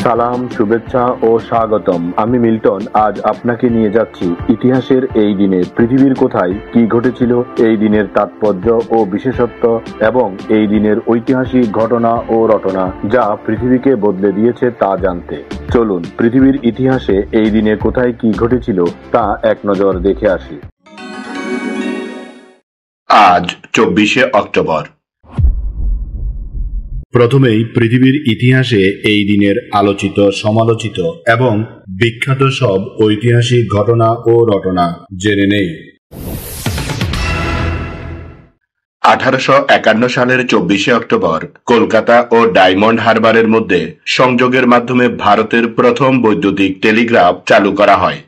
সালাম, শুভেচ্ছা ও স্বাগতম। আমি মিল্টন। আজ আপনাকে নিয়ে যাচ্ছি ইতিহাসের এই দিনে পৃথিবীর কোথায় কি ঘটেছিল, এই দিনের তাৎপর্য ও বিশেষত্ব এবং এই দিনের ঐতিহাসিক ঘটনা ও রটনা যা পৃথিবীকে বদলে দিয়েছে তা জানতে। চলুন পৃথিবীর ইতিহাসে এই দিনে কোথায় কি ঘটেছিল তা এক নজর দেখে আসি। আজ 24শে অক্টোবর। প্রথমেই পৃথিবীর ইতিহাসে এই দিনের আলোচিত, সমালোচিত এবং বিখ্যাত সব ঐতিহাসিক ঘটনা ও রটনা জেনে নেই। 1851 সালের 24শে অক্টোবর কলকাতা ও ডায়মন্ড হারবারের মধ্যে সংযোগের মাধ্যমে ভারতের প্রথম বৈদ্যুতিক টেলিগ্রাফ চালু করা হয়।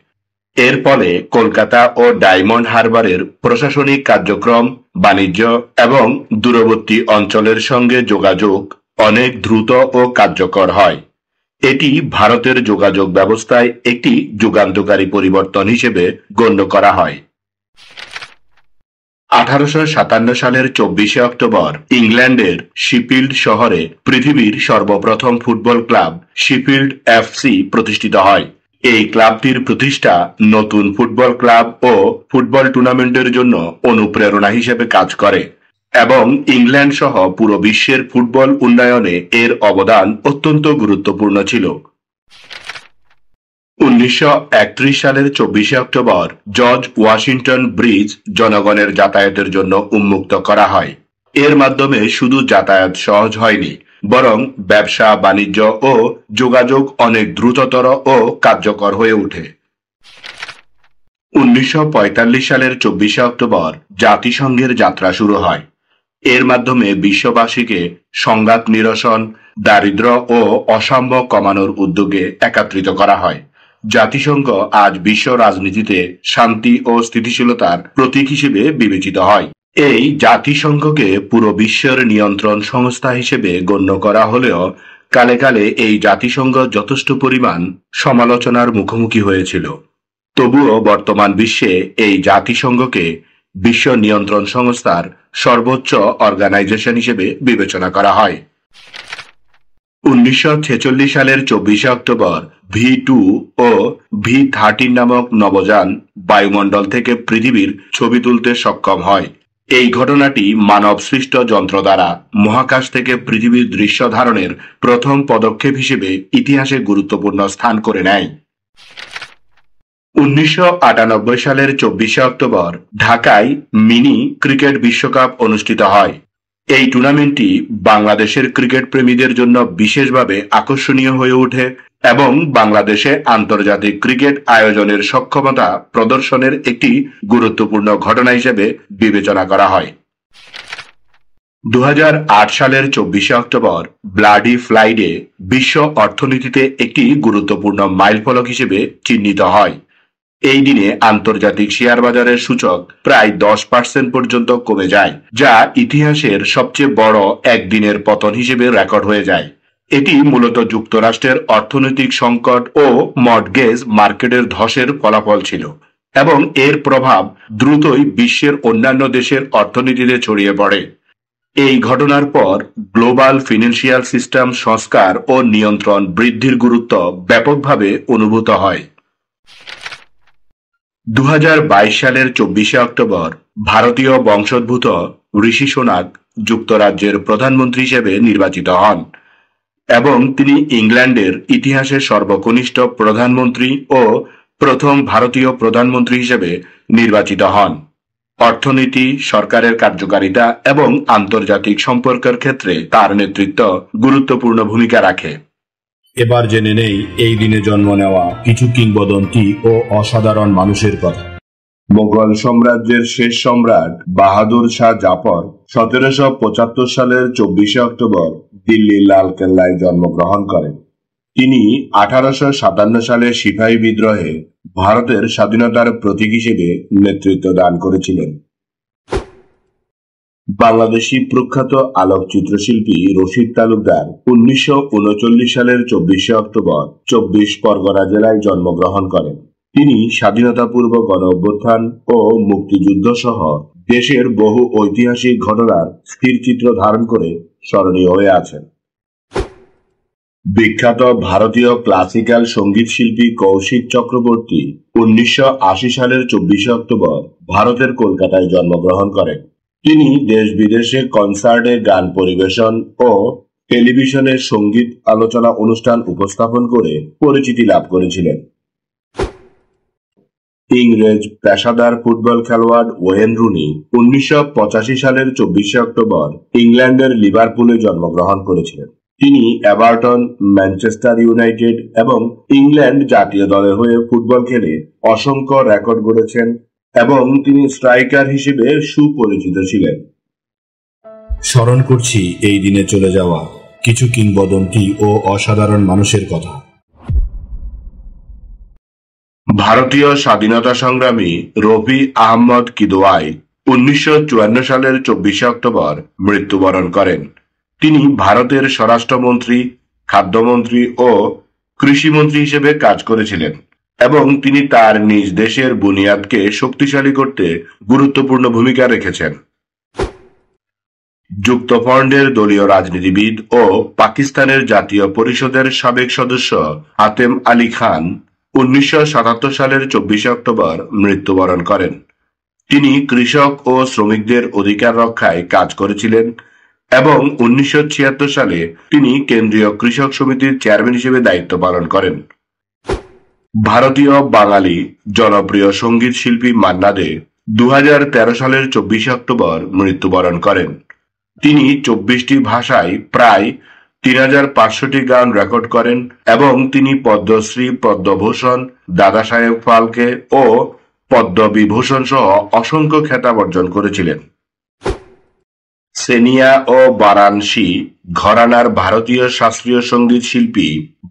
এর ফলে কলকাতা ও ডায়মন্ড হারবারের প্রশাসনিক কার্যক্রম, বাণিজ্য এবং দূরবর্তী অঞ্চলের সঙ্গে যোগাযোগ অনেক দ্রুত ও কার্যকর হয়। এটি ভারতের যোগাযোগ ব্যবস্থায় একটি যুগান্তকারী পরিবর্তন হিসেবে গণ্য করা হয়। 1857 সালের 24শে অক্টোবর ইংল্যান্ডের শিফিল্ড শহরে পৃথিবীর সর্বপ্রথম ফুটবল ক্লাব শিফিল্ড এফসি প্রতিষ্ঠিত হয়। এই ক্লাবটির প্রতিষ্ঠা নতুন ফুটবল ক্লাব ও ফুটবল টুর্নামেন্টের জন্য অনুপ্রেরণা হিসেবে কাজ করে এবং ইংল্যান্ড সহ পুরো বিশ্বের ফুটবল উন্নয়নে এর অবদান অত্যন্ত গুরুত্বপূর্ণ ছিল। 1931 সালের 24শে অক্টোবর জর্জ ওয়াশিংটন ব্রিজ জনগণের যাতায়াতের জন্য উন্মুক্ত করা হয়। এর মাধ্যমে শুধু যাতায়াত সহজ হয়নি, বরং ব্যবসা, বাণিজ্য ও যোগাযোগ অনেক দ্রুততর ও কার্যকর হয়ে ওঠে। 1945 সালের 24শে অক্টোবর জাতিসংঘের যাত্রা শুরু হয়। এর মাধ্যমে বিশ্ববাসীকে সংঘাত নিরসন, দারিদ্র্য ও অসাম্য কমানোর উদ্যোগে একত্রিত করা হয়। জাতিসংঘ আজ বিশ্ব রাজনীতিতে শান্তি ও স্থিতিশীলতার প্রতীক হিসেবে বিবেচিত হয়। এই জাতিসংঘকে পুরো বিশ্বের নিয়ন্ত্রণ সংস্থা হিসেবে গণ্য করা হলেও কালে কালে এই জাতিসংঘ যথেষ্ট পরিমাণ সমালোচনার মুখোমুখি হয়েছিল। তবুও বর্তমান বিশ্বে এই জাতিসংঘকে বিশ্ব নিয়ন্ত্রণ সংস্থার সর্বোচ্চ অর্গানাইজেশন হিসেবে বিবেচনা করা হয়। 1946 সালের 24শে অক্টোবর V2 ও V13 নামক নভোযান বায়ুমণ্ডল থেকে পৃথিবীর ছবি তুলতে সক্ষম হয়। এই ঘটনাটি মানব সৃষ্ট যন্ত্র দ্বারা মহাকাশ থেকে পৃথিবীর দৃশ্য ধারণের প্রথম পদক্ষেপ হিসেবে ইতিহাসে গুরুত্বপূর্ণ স্থান করে নেয়। 1998 সালের 24শে অক্টোবর ঢাকায় মিনি ক্রিকেট বিশ্বকাপ অনুষ্ঠিত হয়। এই টুর্নামেন্টটি বাংলাদেশের ক্রিকেট প্রেমীদের জন্য বিশেষভাবে আকর্ষণীয় হয়ে ওঠে এবং বাংলাদেশে আন্তর্জাতিক ক্রিকেট আয়োজনের সক্ষমতা প্রদর্শনের একটি গুরুত্বপূর্ণ ঘটনা হিসেবে বিবেচনা করা হয়। 2008 সালের 24শে অক্টোবর ব্লাডি ফ্রাইডে বিশ্ব অর্থনীতিতে একটি গুরুত্বপূর্ণ মাইলফলক হিসেবে চিহ্নিত হয়। এই দিনে আন্তর্জাতিক শেয়ার বাজারের সূচক প্রায় 10% পর্যন্ত কমে যায়, যা ইতিহাসের সবচেয়ে বড় একদিনের পতন হিসেবে রেকর্ড হয়ে যায়। এটি মূলত যুক্তরাষ্ট্রের অর্থনৈতিক সংকট ও মর্টগেজ মার্কেটের ধসের ফলাফল ছিল এবং এর প্রভাব দ্রুতই বিশ্বের অন্যান্য দেশের অর্থনীতিতে ছড়িয়ে পড়ে। এই ঘটনার পর গ্লোবাল ফিনান্সিয়াল সিস্টেম সংস্কার ও নিয়ন্ত্রণ বৃদ্ধির গুরুত্ব ব্যাপকভাবে অনুভূত হয়। 2022 সালের 24শে অক্টোবর ভারতীয় বংশোদ্ভূত ঋষি সোনাক যুক্তরাজ্যের প্রধানমন্ত্রী হিসেবে নির্বাচিত হন এবং তিনি ইংল্যান্ডের ইতিহাসের সর্বকনিষ্ঠ প্রধানমন্ত্রী ও প্রথম ভারতীয় প্রধানমন্ত্রী হিসেবে নির্বাচিত হন। অর্থনীতি, সরকারের কার্যকারিতা এবং আন্তর্জাতিক সম্পর্কের ক্ষেত্রে তার নেতৃত্ব গুরুত্বপূর্ণ ভূমিকা রাখে। এবার জেনে নেই এই দিনে জন্ম নেওয়া কিছু কিংবদন্তি ও অসাধারণ মানুষের কথা। মোগল সাম্রাজ্যের শেষ সম্রাট বাহাদুর শাহ জাফর 1775 সালের 24শে অক্টোবর দিল্লির লালকেল্লায় জন্মগ্রহণ করেন। তিনি 1857 সালে সিপাহী বিদ্রোহে ভারতের স্বাধীনতার প্রতীক হিসেবে নেতৃত্ব দান করেছিলেন। বাংলাদেশী প্রখ্যাত আলোকচিত্রশিল্পী রশিদ তালুকদার 1939 সালের 24শে অক্টোবর 24 পরগনা জেলায় জন্মগ্রহণ করেন। তিনি স্বাধীনতা পূর্ব গণ অভ্যুত্থান ও মুক্তিযুদ্ধ সহ দেশের বহু ঐতিহাসিক ঘটনার স্থির চিত্র ধারণ করে স্মরণীয় হয়ে আছেন। বিখ্যাত ভারতীয় ক্লাসিক্যাল সঙ্গীত শিল্পী কৌশিক চক্রবর্তী 1980 সালের 24 অক্টোবর ভারতের কলকাতায় জন্মগ্রহণ করেন। তিনি দেশ বিদেশে কনসার্টে গান পরিবেশন ও টেলিভিশনের সঙ্গীত আলোচনা অনুষ্ঠান উপস্থাপন করে পরিচিতি লাভ করেছিলেন। ইংরেজ পেশাদার ফুটবল খেলোয়াড় ওয়েন রুনি 1985 সালের 24 অক্টোবর ইংল্যান্ডের লিভারপুলে জন্মগ্রহণ করেছিলেন। তিনি এভারটন, ম্যানচেস্টার ইউনাইটেড এবং ইংল্যান্ড জাতীয় দলের হয়ে ফুটবল খেলে অসংখ্য রেকর্ড গড়েছেন এবং তিনি স্ট্রাইকার হিসেবে সুপরিচিত ছিলেন। স্মরণ করছি এই দিনে চলে যাওয়া কিছু কিংবদন্তি ও অসাধারণ মানুষের কথা। ভারতীয় স্বাধীনতা সংগ্রামী রফি আহমদ কিদওয়াই 1954 সালের 24 অক্টোবর মৃত্যুবরণ করেন। তিনি ভারতের স্বরাষ্ট্রমন্ত্রী, খাদ্যমন্ত্রী ও কৃষিমন্ত্রী হিসেবে কাজ করেছিলেন এবং তিনি তার নিজ দেশের বুনিয়াদকে শক্তিশালী করতে গুরুত্বপূর্ণ ভূমিকা রেখেছেন। যুক্তফ্রন্টের দলীয় রাজনীতিবিদ ও পাকিস্তানের জাতীয় পরিষদের সাবেক সদস্য আতেম আলী খান 1977 সালের 24 অক্টোবর মৃত্যুবরণ করেন। তিনি কৃষক ও শ্রমিকদের অধিকার রক্ষায় কাজ করেছিলেন এবং 1976 সালে তিনি কেন্দ্রীয় কৃষক সমিতির চেয়ারম্যান হিসেবে দায়িত্ব পালন করেন। ভারতীয় বাঙালি জনপ্রিয় সঙ্গীত শিল্পী মান্না দে 2013 সালের 24 অক্টোবর মৃত্যুবরণ করেন। তিনি 24টি ভাষায় প্রায় 3500টি গান রেকর্ড করেন এবং তিনি পদ্মশ্রী, পদ্মভূষণ, দাদা সাহেব ফালকে ও পদ্মবিভূষণ সহ অসংখ্য খেতাব অর্জন করেছিলেন। সেনিয়া ও বারাণসী ঘরানার ভারতীয় শাস্ত্রীয় সঙ্গীত শিল্পী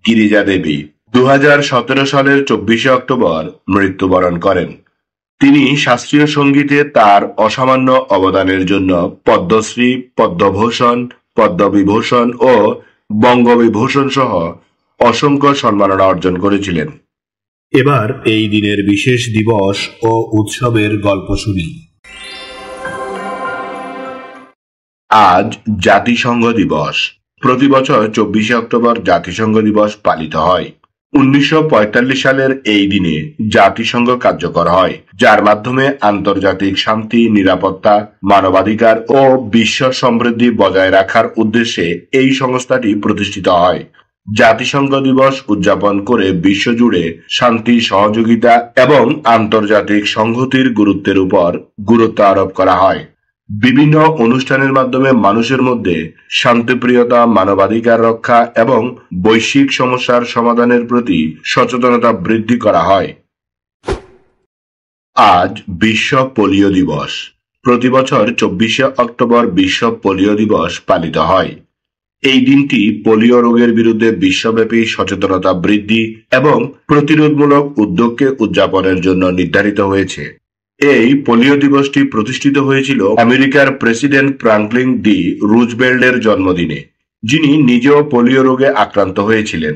গিরিজা দেবী 2017 সালের 24 অক্টোবর মৃত্যুবরণ করেন। তিনি শাস্ত্রীয় সঙ্গীতে তার অসামান্য অবদানের জন্য পদ্মশ্রী, পদ্মভূষণ, পদ্মবিভূষণ ও বঙ্গবিভূষণ সহ অসংখ্য সম্মাননা অর্জন করেছিলেন। এবার এই দিনের বিশেষ দিবস ও উৎসবের গল্প শুনি। আজ জাতিসংঘ দিবস। প্রতি বছর 24 অক্টোবর জাতিসংঘ দিবস পালিত হয়। 1945 সালের এই দিনে জাতিসংঘ কার্যকর হয়, যার মাধ্যমে আন্তর্জাতিক শান্তি, নিরাপত্তা, মানবাধিকার ও বিশ্ব সমৃদ্ধি বজায় রাখার উদ্দেশ্যে এই সংস্থাটি প্রতিষ্ঠিত হয়। জাতিসংঘ দিবস উদযাপন করে বিশ্বজুড়ে শান্তি, সহযোগিতা এবং আন্তর্জাতিক সংহতির গুরুত্বের উপর গুরুত্ব আরোপ করা হয়। বিভিন্ন অনুষ্ঠানের মাধ্যমে মানুষের মধ্যে শান্তিপ্রিয়তা, মানবাধিকার রক্ষা এবং বৈশ্বিক সমস্যার সমাধানের প্রতি সচেতনতা বৃদ্ধি করা হয়। আজ বিশ্ব পোলিও দিবস। প্রতি বছর 24 অক্টোবর বিশ্ব পোলিও দিবস পালিত হয়। এই দিনটি পোলিও রোগের বিরুদ্ধে বিশ্বব্যাপী সচেতনতা বৃদ্ধি এবং প্রতিরোধমূলক উদ্যোগকে উদযাপনের জন্য নির্ধারিত হয়েছে। এই পোলিও দিবসটি প্রতিষ্ঠিত হয়েছিল আমেরিকার প্রেসিডেন্ট ফ্রাঙ্কলিন ডি রুজভেল্টের জন্মদিনে, যিনি নিজেও পোলিও রোগে আক্রান্ত হয়েছিলেন।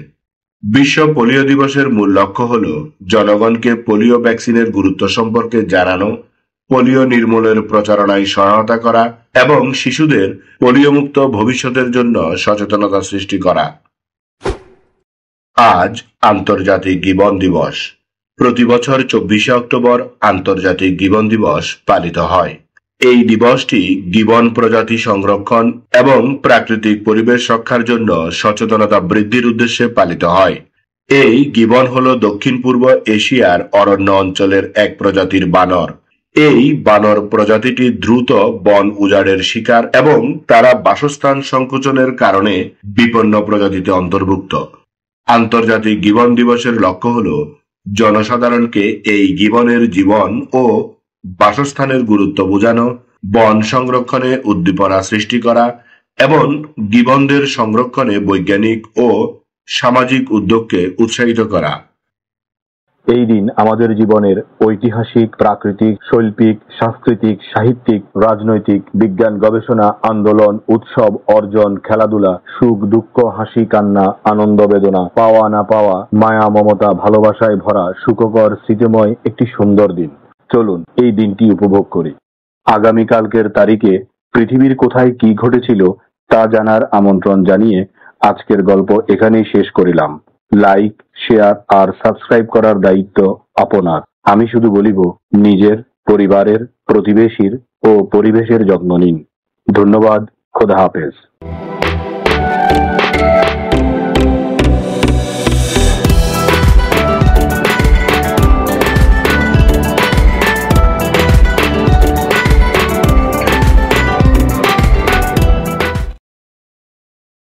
বিশ্ব পোলিও দিবসের মূল লক্ষ্য হল জনগণকে পোলিও ভ্যাকসিনের গুরুত্ব সম্পর্কে জানানো, পোলিও নির্মূলের প্রচারণায় সহায়তা করা এবং শিশুদের পোলিওমুক্ত ভবিষ্যতের জন্য সচেতনতা সৃষ্টি করা। আজ আন্তর্জাতিক গিবন দিবস। প্রতি বছর 24 অক্টোবর আন্তর্জাতিক গিবন দিবস পালিত হয়। এই দিবসটি গিবন প্রজাতি সংরক্ষণ এবং প্রাকৃতিক পরিবেশ রক্ষার জন্য সচেতনতা বৃদ্ধির উদ্দেশ্যে পালিত হয়। এই গিবন হল দক্ষিণ পূর্ব এশিয়ার অরণ্য অঞ্চলের এক প্রজাতির বানর। এই বানর প্রজাতিটি দ্রুত বন উজাড়ের শিকার এবং তারা বাসস্থান সংকোচনের কারণে বিপন্ন প্রজাতিতে অন্তর্ভুক্ত। আন্তর্জাতিক গিবন দিবসের লক্ষ্য হল জনসাধারণকে এই গিবনের জীবন ও বাসস্থানের গুরুত্ব বোঝানো, বন সংরক্ষণে উদ্দীপনা সৃষ্টি করা এবং গিবনদের সংরক্ষণে বৈজ্ঞানিক ও সামাজিক উদ্যোগকে উৎসাহিত করা। এই দিন আমাদের জীবনের ঐতিহাসিক, প্রাকৃতিক, শৈল্পিক, সাংস্কৃতিক, সাহিত্যিক, রাজনৈতিক, বিজ্ঞান গবেষণা, আন্দোলন, উৎসব, অর্জন, খেলাধুলা, সুখ দুঃখ, হাসি কান্না, আনন্দ বেদনা, পাওয়া না পাওয়া, মায়া মমতা, ভালোবাসায় ভরা সুখকর স্মৃতিময় একটি সুন্দর দিন। চলুন এই দিনটি উপভোগ করি। আগামীকালকের তারিখে পৃথিবীর কোথায় কি ঘটেছিল তা জানার আমন্ত্রণ জানিয়ে আজকের গল্প এখানেই শেষ করিলাম। লাইক, শেয়ার আর সাবস্ক্রাইব করার দায়িত্ব আপনার। আমি শুধু বলিব, নিজের, পরিবারের, প্রতিবেশীর ও পরিবেশের যত্ন নিন। ধন্যবাদ। খোদা হাফেজ।